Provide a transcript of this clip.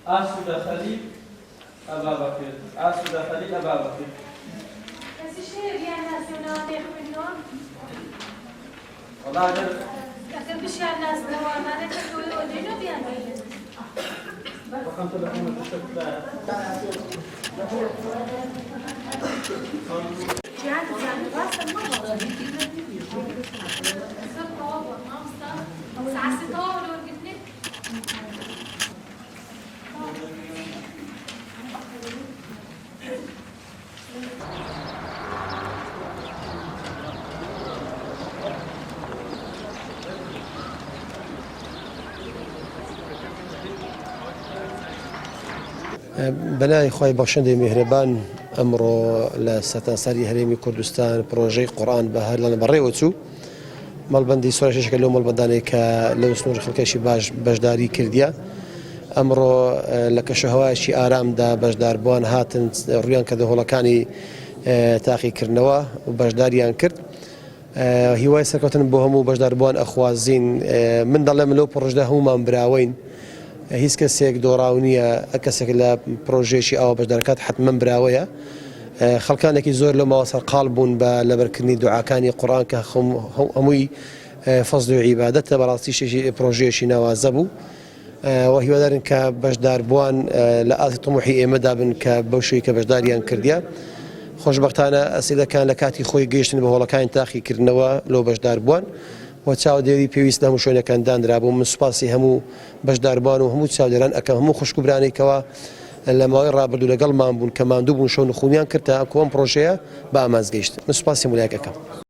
أسود خليل أبا بكر أسود خليل أبا بكر. بس الشيء يعني ناس يخبرون. والله لكن بشي الناس دوام ما نتكلم يودينه بيعملون. رقم تلفون الشكل. يعني راسا ما هو. ساعة 6 ولا قلت لك؟ بەلای خی بەخشندەی میهرەبان ئەمڕۆ لە سەتاسەری هەرێمی کوردستان پرۆژەی قورئان بە هەر لەنە بەڕێوە چوو مەڵبەندی سوورەشەکە لەو مەڵبەندانەی کە لەو سنوور خەڵکەشی باش بەشداری کردیە ئەمڕۆ لە کەشەهەوایەکی ئارامدا بەشداربووان هاتن ڕویان کە دەهۆڵەکانی تاقیکردنەوە و بەشداریان کرد هیوای سەرکەوتن بۆ هەموو بەشداربووان ئەخوازین من دەڵێم لەو پرۆژەدا هەمومان براوین هیچ کەسێک دۆڕاو نییە کەسێک لە پرۆژێکی ئەوە بەشدارکات حتمما براوەیە خەڵکانێکی زۆر لە ماوە سەرقاڵ بوون بە لەبەرکردنی دوعاکانی قورئان کە هەمووی فەزل و عیبادەتە بەڕاستی پرۆژەیەکی ناوازە بوو و هیوادارن کە بەشداربووان لە ئاستی تەموحی ئێمەدا بن کە بەو شێوەیە کە بەشداریان کردیە خۆشبەختانە ئەسیلەکان لە کاتی خۆی گەیشتن بە هۆڵەکانی تاقیکردنەوە لەو بەشداربووان و چاودێری پێویست لە هەموو شوێنەکاندان درابوو من سوپاسی هەموو بەشداربووان و هەموو چاودێران ئەەکەم هەموو خوشکوبرانێکەوە لە ماوەی ڕابردوو لەگەڵمان بوون کە ماندوو بوون شەو نخوونیان کرد تا کۆم پرۆژەیە بە ئامانزگەیشت من سوپاسی مولایەکەکەم.